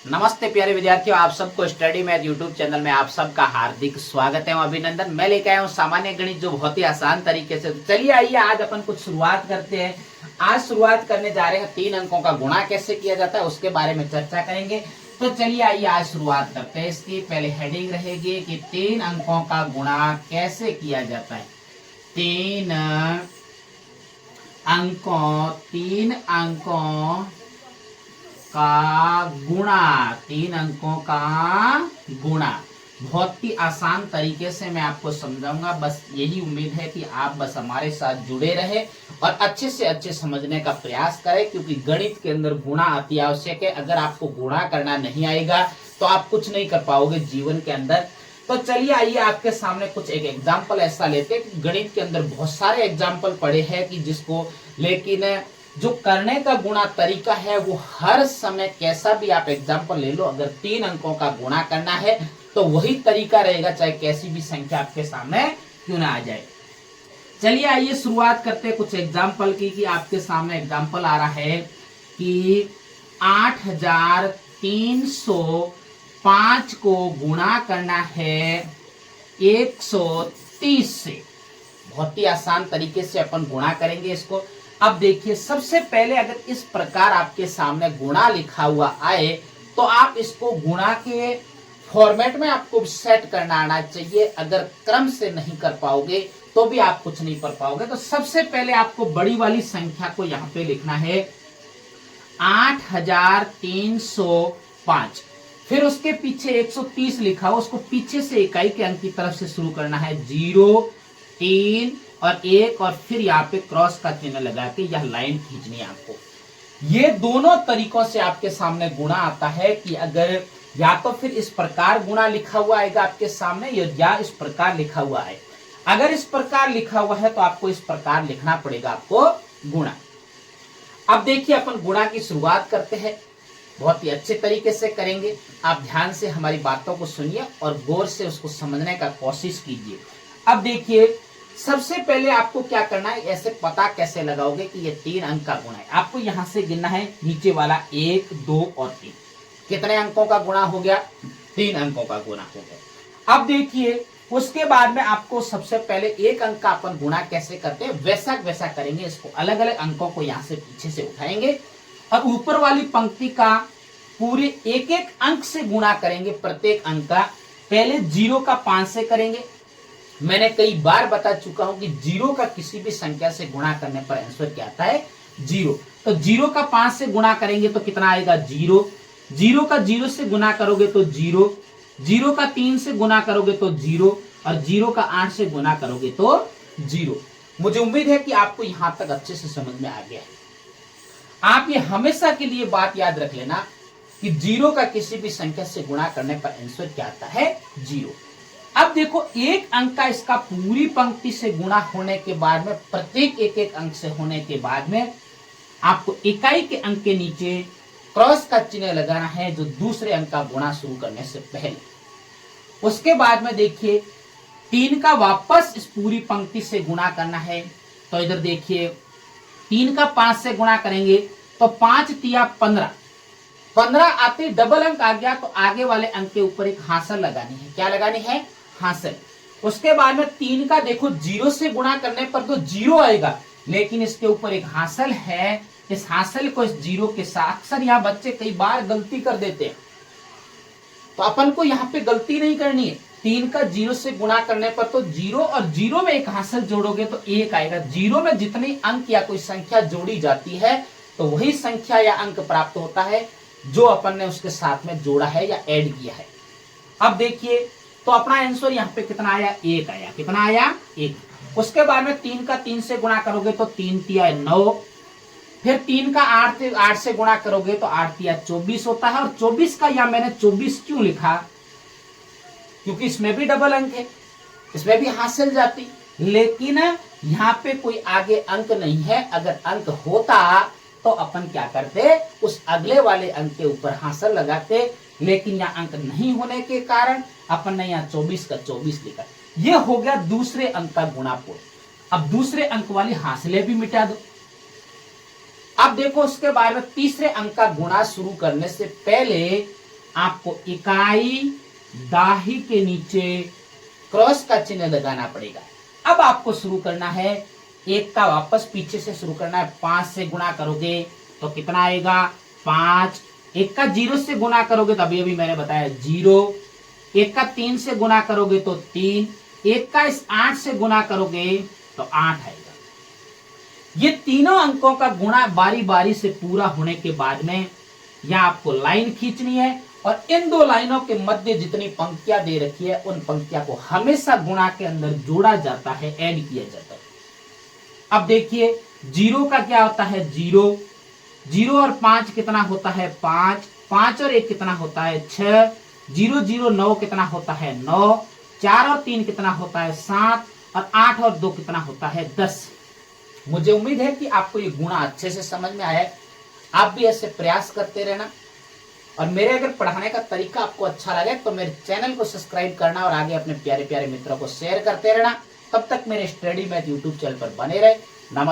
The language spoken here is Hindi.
नमस्ते प्यारे विद्यार्थियों, आप सबको स्टडी मैथ यूट्यूब चैनल में आप सबका हार्दिक स्वागत है और अभिनंदन। मैं लेकर आया हूँ सामान्य गणित, जो बहुत ही आसान तरीके से। तो चलिए आइए आज अपन कुछ शुरुआत करते हैं। आज शुरुआत करने जा रहे हैं 3 अंकों का गुणा कैसे किया जाता है उसके बारे में चर्चा करेंगे। तो चलिए आइए आज शुरुआत करते हैं। इसकी पहले हेडिंग रहेगी कि 3 अंकों का गुणा कैसे किया जाता है। 3 अंकों का गुणा, 3 अंकों का गुणा बहुत ही आसान तरीके से मैं आपको समझाऊंगा। बस यही उम्मीद है कि आप बस हमारे साथ जुड़े रहे और अच्छे से अच्छे समझने का प्रयास करें, क्योंकि गणित के अंदर गुणा अति आवश्यक है। अगर आपको गुणा करना नहीं आएगा तो आप कुछ नहीं कर पाओगे जीवन के अंदर। तो चलिए आइए आपके सामने कुछ एक एग्जाम्पल ऐसा लेते हैं कि गणित के अंदर बहुत सारे एग्जाम्पल पड़े हैं कि जिसको, लेकिन जो करने का गुणा तरीका है वो हर समय कैसा भी आप एग्जाम्पल ले लो, अगर 3 अंकों का गुणा करना है तो वही तरीका रहेगा, चाहे कैसी भी संख्या आपके सामने क्यों ना आ जाए। चलिए आइए शुरुआत करते हैं कुछ एग्जाम्पल की। कि आपके सामने एग्जाम्पल आ रहा है कि 8305 को गुणा करना है 130 से। बहुत ही आसान तरीके से अपन गुणा करेंगे इसको। अब देखिए, सबसे पहले अगर इस प्रकार आपके सामने गुणा लिखा हुआ आए तो आप इसको गुणा के फॉर्मेट में आपको सेट करना आना चाहिए। अगर क्रम से नहीं कर पाओगे तो भी आप कुछ नहीं कर पाओगे। तो सबसे पहले आपको बड़ी वाली संख्या को यहाँ पे लिखना है 8305, फिर उसके पीछे 130 लिखा हो, उसको पीछे से इकाई के अंक की तरफ से शुरू करना है। 0, 3 और 1 और फिर यहाँ पे क्रॉस का चिन्ह लगा के यह लाइन खींचनी है आपको। ये दोनों तरीकों से आपके सामने गुणा आता है कि अगर या तो फिर इस प्रकार गुणा लिखा हुआ आएगा आपके सामने, या इस प्रकार लिखा हुआ है। अगर इस प्रकार लिखा हुआ है तो आपको इस प्रकार लिखना पड़ेगा आपको गुणा। अब देखिए अपन गुणा की शुरुआत करते हैं, बहुत ही अच्छे तरीके से करेंगे। आप ध्यान से हमारी बातों को सुनिए और गौर से उसको समझने का कोशिश कीजिए। अब देखिए, सबसे पहले आपको क्या करना है, ऐसे पता कैसे लगाओगे कि ये 3 अंक का गुणा है। आपको यहां से गिनना है नीचे वाला 1, 2 और 3। कितने अंकों का गुणा हो गया? 3 अंकों का गुणा हो गया। अब देखिए, उसके बाद में आपको सबसे पहले 1 अंक का अपन गुणा कैसे करते हैं वैसा करेंगे। इसको अलग अलग अंकों को यहां से पीछे से उठाएंगे और ऊपर वाली पंक्ति का पूरे एक एक अंक से गुणा करेंगे। प्रत्येक अंक का पहले 0 का 5 से करेंगे। मैंने कई बार बता चुका हूं कि 0 का किसी भी संख्या से गुणा करने पर आंसर क्या आता है? 0। तो 0 का 5 से गुणा करेंगे तो कितना आएगा? 0। 0 का 0 से गुणा करोगे तो 0। 0 का 3 से गुणा करोगे तो 0 और 0 का 8 से गुणा करोगे तो 0। मुझे उम्मीद है कि आपको यहां तक अच्छे से समझ में आ गया है। आप ये हमेशा के लिए बात याद रख लेना कि 0 का किसी भी संख्या से गुणा करने पर आंसर क्या आता है? 0। अब देखो, 1 अंक का इसका पूरी पंक्ति से गुणा होने के बाद में, प्रत्येक एक एक अंक से होने के बाद में आपको इकाई के अंक के नीचे क्रॉस का चिन्ह लगाना है, जो दूसरे अंक का गुणा शुरू करने से पहले। उसके बाद में देखिए, 3 का वापस इस पूरी पंक्ति से गुणा करना है। तो इधर देखिए, 3 का 5 से गुणा करेंगे तो 5 तिया 15। 15 आते डबल अंक आ गया तो आगे वाले अंक के ऊपर एक हासिल लगानी है। क्या लगानी है? हासिल। उसके बाद में 3 का देखो 0 से गुणा करने पर तो 0 आएगा, लेकिन इसके ऊपर एक हासिल है। इस हासिल को इस 0 के साथ, अक्सर यहाँ बच्चे कई बार गलती कर देते हैं, तो अपन को यहाँ पे गलती नहीं करनी है। 3 का 0 से गुणा करने पर तो 0 और 0 में एक हासिल जोड़ोगे तो 1 आएगा। 0 में जितनी अंक या कोई संख्या जोड़ी जाती है तो वही संख्या या अंक प्राप्त होता है जो अपन ने उसके साथ में जोड़ा है या ऐड किया है। अब देखिए, तो अपना आंसर यहाँ पे कितना आया? 1 आया। कितना आया? 1। उसके बाद में 3 का 3 से गुणा करोगे तो 3 तिया 9। फिर 3 का 8 से गुणा करोगे तो 8 तिया 24 होता है। और 24 का यहाँ मैंने 24 क्यों लिखा? क्योंकि इसमें भी डबल अंक है, इसमें भी हासिल जाती, लेकिन यहाँ पे कोई आगे अंक नहीं है। अगर अंक होता तो अपन क्या करते? उस अगले वाले अंक के ऊपर हासिल लगाते, लेकिन यहाँ अंक नहीं होने के कारण अपन ने यहाँ 24 का 24 लिखा। ये हो गया दूसरे अंक का गुणापूर्ण। अब दूसरे अंक वाली हासिलें भी मिटा दो। अब देखो, उसके बाद में तीसरे अंक का गुणा शुरू करने से पहले आपको इकाई दाही के नीचे क्रॉस का चिन्ह लगाना पड़ेगा। अब आपको शुरू करना है, एक का वापस पीछे से शुरू करना है। 5 से गुणा करोगे तो कितना आएगा 5। एक का 0 से गुणा करोगे तो अभी मैंने बताया 0। एक का 3 से गुणा करोगे तो 3। एक का इस 8 से गुणा करोगे तो 8 आएगा। ये तीनों अंकों का गुणा बारी बारी से पूरा होने के बाद में यहां आपको लाइन खींचनी है और इन दो लाइनों के मध्य जितनी पंक्तियां दे रखी है उन पंक्तियां को हमेशा गुणा के अंदर जोड़ा जाता है, ऐड किया जाता है। अब देखिए 0 का क्या होता है 0। 0 और 5 कितना होता है 5। 5 और 1 कितना होता है 6। 0 0 9 कितना होता है 9। 4 और 3 कितना होता है 7 और 8 और 2 कितना होता है 10। मुझे उम्मीद है कि आपको ये गुणा अच्छे से समझ में आया है। आप भी ऐसे प्रयास करते रहना और मेरे अगर पढ़ाने का तरीका आपको अच्छा लगे तो मेरे चैनल को सब्सक्राइब करना और आगे अपने प्यारे प्यारे मित्रों को शेयर करते रहना। तब तक मेरे स्टडी मैथ यूट्यूब चैनल पर बने रहे। नमस्कार।